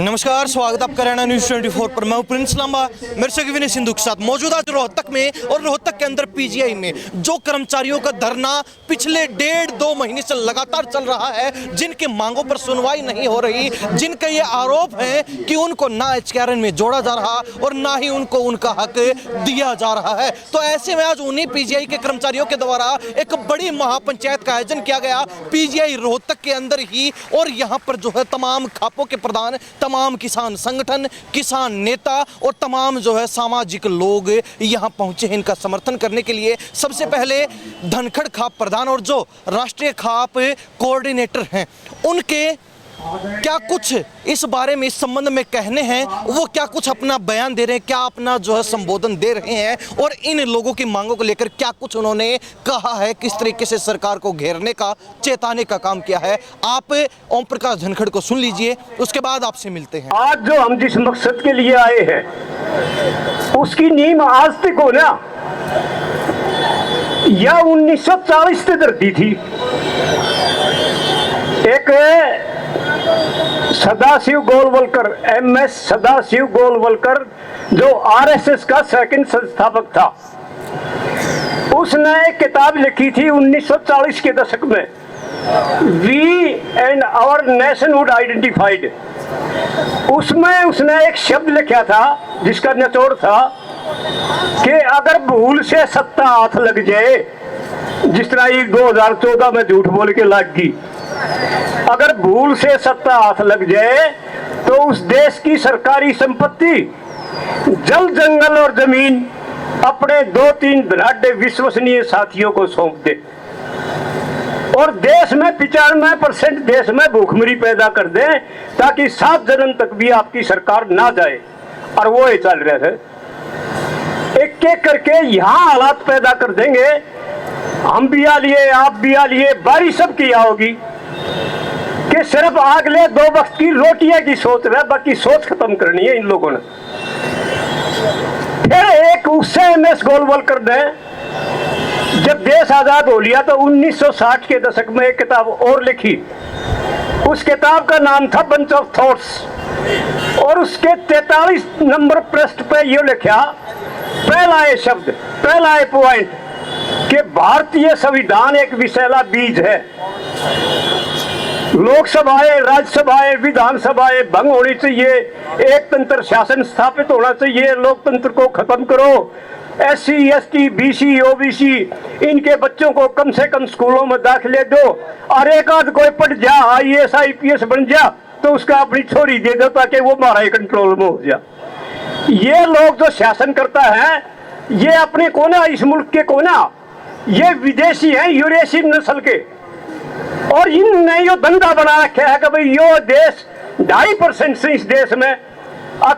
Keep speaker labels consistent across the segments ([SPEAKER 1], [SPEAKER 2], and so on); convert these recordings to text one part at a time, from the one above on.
[SPEAKER 1] नमस्कार, स्वागत आपका हरियाणा न्यूज़ 24 पर। मैं प्रिंस लांबा, मेरे से विनय सिंधु के साथ मौजूदा रोहतक में और रोहतक के अंदर पीजीआई में जो कर्मचारियों का धरना पिछले 1.5-2 महीने से लगातार चल रहा है, जिनके मांगों पर सुनवाई नहीं हो रही, जिनका ये आरोप है कि उनको ना एचकेआरएन में जोड़ा जा रहा और ना ही उनको उनका हक दिया जा रहा है। तो ऐसे में आज उन्हीं पीजीआई के कर्मचारियों के द्वारा एक बड़ी महापंचायत का आयोजन किया गया पीजीआई रोहतक के अंदर ही। और यहाँ पर जो है तमाम खापों के प्रधान, तमाम किसान संगठन, किसान नेता और तमाम जो है सामाजिक लोग यहाँ पहुंचे हैं इनका समर्थन करने के लिए। सबसे पहले धनखड़ खाप प्रधान और जो राष्ट्रीय खाप कोऑर्डिनेटर हैं, उनके क्या कुछ इस बारे में, इस संबंध में कहने हैं, वो क्या कुछ अपना बयान दे रहे हैं, क्या अपना जो है संबोधन दे रहे हैं और इन लोगों की मांगों को लेकर क्या कुछ उन्होंने कहा है, किस तरीके से सरकार को घेरने का, चेताने का काम किया है। आप ओम प्रकाश धनखड़ को सुन लीजिए, उसके बाद आपसे मिलते हैं।
[SPEAKER 2] आज जो हम जिस मकसद के लिए आए हैं उसकी नींव आज तक हो ना, या 1940 से धरती थी। एक सदाशिव गोलवलकर, MS सदाशिव गोलवलकर, जो आरएसएस का सेकंड संस्थापक था, उसने एक किताब लिखी थी 1940 के दशक में, we and our nationhood identified. उसमें उसने एक शब्द लिखा था जिसका निचोड़ था कि अगर भूल से सत्ता हाथ लग जाए, जिस तरह ये 2014 में झूठ बोल के लग गई, अगर भूल से सत्ता हाथ लग जाए तो उस देश की सरकारी संपत्ति, जल जंगल और जमीन अपने 2-3 धनाढ्य विश्वसनीय साथियों को सौंप दे और देश में 95% देश में भूखमरी पैदा कर दे, ताकि 7 जन्म तक भी आपकी सरकार ना जाए। और वो ही चल रहे थे, एक एक करके यहाँ हालात पैदा कर देंगे। हम भी आ लिए, आप भी आ लिए, बारी सब किया होगी कि सिर्फ अगले 2 वक्त की रोटियां की सोच रहे, बाकी सोच खत्म करनी है इन लोगों ने। फिर एक उससे MS गोलवलकर ने जब देश आजाद हो लिया तो 1960 के दशक में एक किताब और लिखी। उस किताब का नाम था बंच ऑफ थॉट्स और उसके 43 नंबर पृष्ठ पे ये लिखा, पहला ये शब्द, पहला ये पॉइंट, कि भारतीय संविधान एक विषैला बीज है। लोकसभाएं, राज्यसभाएं, विधानसभाएं भंग होनी चाहिए, एक तंत्र शासन स्थापित होना चाहिए, लोकतंत्र को खत्म करो, SC, ST, BC, OBC इनके बच्चों को कम से कम स्कूलों में दाखिले दो, और एक आध कोई पढ़ जा, IAS IPS बन जा तो उसका अपनी छोरी दे दो ताकि वो हमारा कंट्रोल में हो जाए। ये लोग जो शासन करता है, ये अपने कोना, इस मुल्क के कोना, ये विदेशी हैं, यूरेशियन नस्ल के, और इनने यो धंधा बना रखा है कि भाई यो देश 2.5% से इस देश में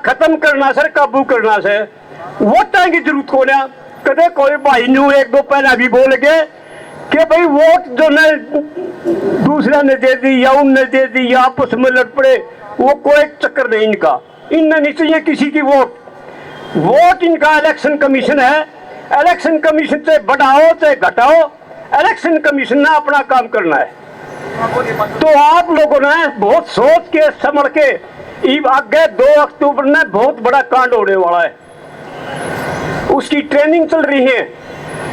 [SPEAKER 2] खत्म करना से, काबू करना से वोटां की जरूरत को ना। कदे कोई भाई नू 1-2 पहला भी बोल गए कि भाई वोट जो ने दूसरा ने दे दी या उनने दे दी या आपस में लड़ पड़े, वो कोई चक्कर नहीं इनका। इनने नहीं चाहिए किसी की वोट। वोट इनका इलेक्शन कमीशन है, इलेक्शन कमीशन से बढ़ाओ चाहे घटाओ, इलेक्शन कमीशन ने अपना काम करना है। तो आप लोगों ने बहुत सोच के समझ के, आगे 2 अक्टूबर में बहुत बड़ा कांड होने वाला है, उसकी ट्रेनिंग चल रही है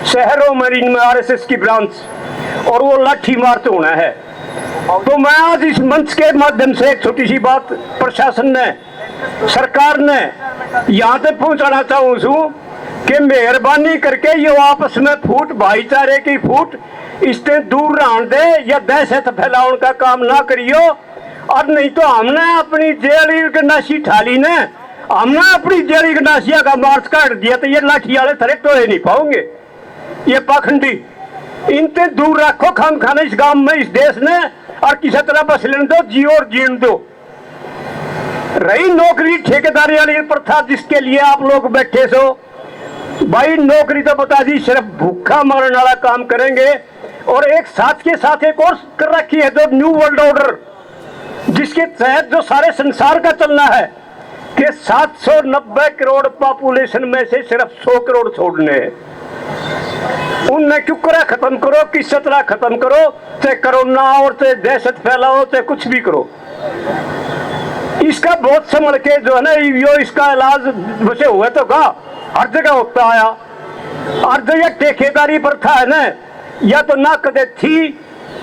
[SPEAKER 2] शहरों में, इनमें RSS की ब्रांच, और वो लाठी मार्च होना है। तो मैं आज इस मंच के माध्यम से एक छोटी सी बात प्रशासन ने, सरकार ने यहाँ तक पहुँचाना चाहूँ कि मेहरबानी करके ये आपस में फूट, भाईचारे की फूट, इससे दूर रहने दे या दहशत फैलाने का काम ना करियो। और नहीं तो हमने अपनी जेली गंडासी ठाली ने, हमने अपनी जेली गंडासिया का मार्च काट दिया, तो ये लाठी वाले थरे टोले नहीं पाओगे। ये पाखंडी, इनसे दूर रखो खाम खाने इस गांव में, इस देश ने, और किसी तरह बस लेने दो, जियो और जीने दो। रही नौकरी ठेकेदारी वाली प्रथा जिसके लिए आप लोग बैठे सो, भाई नौकरी तो बता दी, सिर्फ भूखा मारने वाला काम करेंगे। और एक साथ के साथ एक और कर रखी है, जो न्यू वर्ल्ड ऑर्डर, जिसके तहत जो सारे संसार का चलना है कि 790 करोड़ पॉपुलेशन में से सिर्फ 100 करोड़ छोड़ने हैं। उनमें क्यों करा खत्म करो, किस तरह खत्म करो, चाहे कोरोना और चाहे दहशत फैलाओ, चाहे कुछ भी करो। इसका बहुत संभल के जो है ना यो इसका इलाज वैसे हुआ तो का हर जगह होता आया। हर जगह ठेकेदारी प्रथा है ना, या तो ना कदे थी,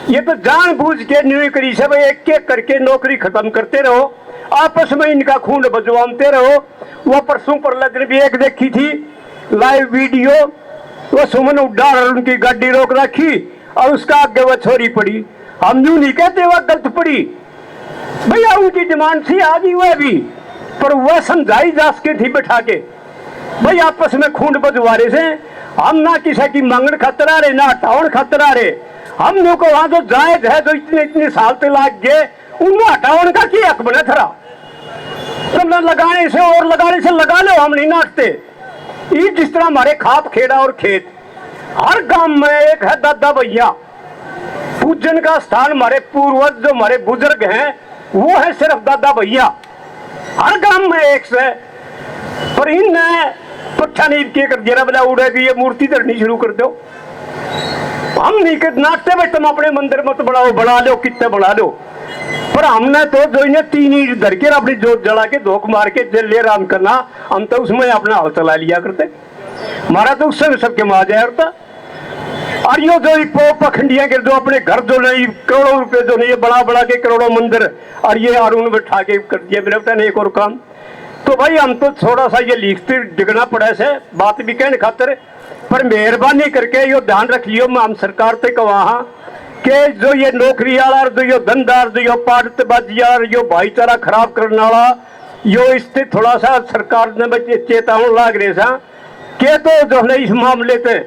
[SPEAKER 2] ये तो जानबूझ के न्यू करी सब एक एक करके नौकरी खत्म करते रहो, आपस में इनका खून बजवाते रहो। वो परसों पर दिन भी एक देखी थी लाइव वीडियो, वो सुमन उड्डार उनकी गाड़ी रोक रखी और उसका आगे वो छोरी पड़ी। हम यूं नहीं कहते वह गलत पड़ी, भैया उनकी डिमांड थी आज ही वह भी, पर वह समझाई जा सके थी बैठा के भाई आपस में खून बजवारे से हम ना किसी की मांगण खातर आ रहे ना हटावन खातर आ रहे। हम लोग को वहां जो जायज है जो इतने इतने साल पे लाग गए उन्हें हटावन का क्या हक बना थरा। तो लगाने से और लगाने से लगा लो, हम नहीं नाटते। ये जिस तरह हमारे खाप खेड़ा और खेत हर गांव में एक है दादा भैया, पूजन का स्थान हमारे पूर्वज जो हमारे बुजुर्ग हैं वो है सिर्फ दादा भैया, हर गांव में एक से। पर इन पट्ठा नहीं के कर दिया बोला उड़े भी ये मूर्ति धरनी शुरू कर दो। हम नहीं कर नाटते भाई तुम अपने मंदिर मत बनाओ, बना लो कितने बना लो, पर हमने तो जो इन्हें 3 ईंट धर के अपनी जोत जला के धोख मार के जल्ले राम करना, हम तो उसमें अपना हाल चला लिया करते। हमारा तो उससे सबके माँ जाया करता। और यो जो पखंडिया के जो अपने घर जो नहीं करोड़ों रुपए जो नहीं बड़ा बड़ा के करोड़ों मंदिर और ये अरुण बैठा के कर दिया मेरे बता नहीं एक और काम। तो भाई हम तो थोड़ा सा ये लिखते डिगना पड़ा से बात भी कहने खातर, पर मेहरबानी करके यो ध्यान रख लियो हम सरकार से कहा कि जो ये नौकरी वाला जो यो धंधार जो यो पाटबाजी यो भाईचारा खराब करने वाला यो इससे थोड़ा सा सरकार ने चेतावनी लाग रहे सा के तो जो है इस मामले से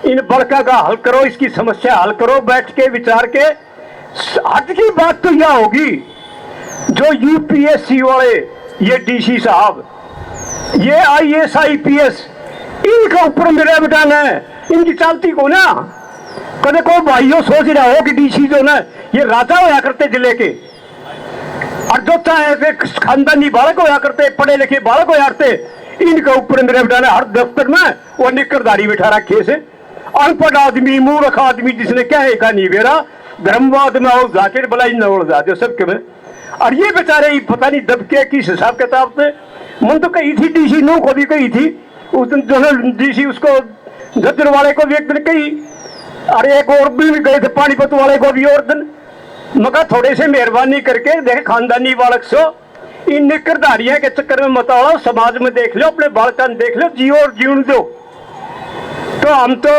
[SPEAKER 2] इन बड़का का हल करो, इसकी समस्या हल करो बैठ के विचार के। आज की बात तो यह होगी जो यूपीएससी वाले ये डीसी साहब ये आईएएस आईपीएस इनका ऊपर मेरा बिठाना है, इनकी चलती को ना कदे को भाइयों सोच रहा हो कि डीसी जो ना ये राजा होया करते जिले के, और जो चाहे खानदानी बालक होया करते पढ़े लिखे बालक होया करते, इनका ऊपर मेरा बिठाना हर दफ्तर में वो निकरदारी बिठा रखे से। अनपढ़ आदमी मूर्ख आदमी जिसने क्या है का नहीं बेरा धर्मवाद में और जाकर बलाई न जाते सबके में। और ये बेचारे पता नहीं दबके किस हिसाब किताब से मन तो कही थी डीसी नो को भी कही थी उस दिन जो है डीसी उसको जज्जर वाले को भी एक दिन कही, अरे एक और भी गए थे पानीपत वाले को भी और दिन। मगर थोड़े से मेहरबानी करके देखे खानदानी बालक सो इन निकरधारियां के चक्कर में मत आओ, समाज में देख लो अपने बालकन देख लो जियो और जीवन दो। तो हम तो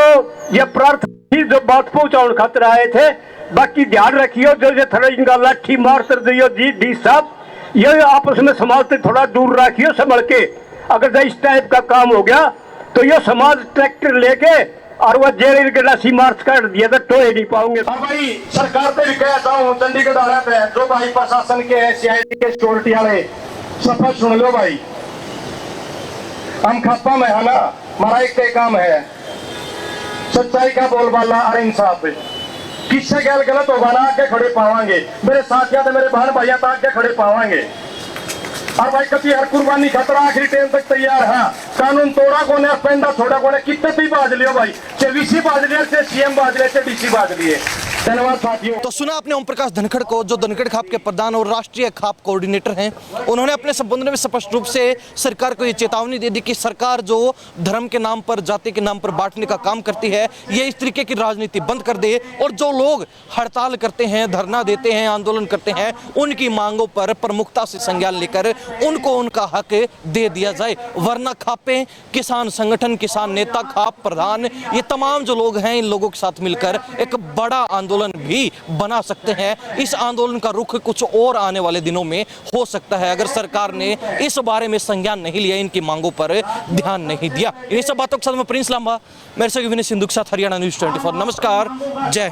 [SPEAKER 2] ये प्रार्थना जो बात पहुंचाने खातिर आए थे, बाकी ध्यान रखियो जो ये थोड़ा इनका लाठी मार कर दियो जी डी साहब ये आपस में समाज से थोड़ा दूर रखियो संभल के। अगर इस टाइप का काम हो गया तो ये समाज ट्रैक्टर लेके और वह जेल गलासी मार्च कर दिया तो टोए नहीं पाओगे।
[SPEAKER 3] भाई सरकार पे भी कहता हूँ चंडीगढ़ आ रहा है जो भाई प्रशासन के है सीआईडी के सिक्योरिटी वाले सफर सुन लो भाई, हम खप्पा में है ना हमारा एक काम है सच्चाई का बोलबाला और इंसाफ। किससे गैल गलत होगा ना आगे खड़े पावांगे, मेरे साथिया तो मेरे बहन भाइया तो आगे खड़े पावांगे। और भाई कभी हर कुर्बानी खतरा आखिरी टाइम तक तैयार है। कानून तोड़ा को ने पेंडा छोड़ा को ने कितने भी बाज लियो भाई, चाहे वीसी बाज लिया चाहे सीएम बाज लिया चाहे डीसी बाज लिए। धन्यवाद साथियों।
[SPEAKER 1] तो सुना आपने ओम प्रकाश धनखड़ को जो धनखड़ खाप के प्रधान और राष्ट्रीय खाप कोऑर्डिनेटर हैं। उन्होंने अपने संबोधन में स्पष्ट रूप से सरकार को ये चेतावनी दे दी कि सरकार जो धर्म के नाम पर जाति के नाम पर बांटने का काम करती है ये इस तरीके की राजनीति बंद कर दे, और जो लोग हड़ताल करते हैं धरना देते हैं आंदोलन करते हैं उनकी मांगों पर प्रमुखता से संज्ञान लेकर उनको उनका हक दे दिया जाए। वरना खापे किसान संगठन किसान नेता खाप प्रधान ये तमाम जो लोग हैं इन लोगों के साथ मिलकर एक बड़ा आंदोलन भी बना सकते हैं। इस आंदोलन का रुख कुछ और आने वाले दिनों में हो सकता है अगर सरकार ने इस बारे में संज्ञान नहीं लिया, इनकी मांगों पर ध्यान नहीं दिया। इन सब बातों के साथ मैं प्रिंस लांबा मेरे से विनय सिंधु के साथ हरियाणा न्यूज़ 24। नमस्कार, जय हिंद।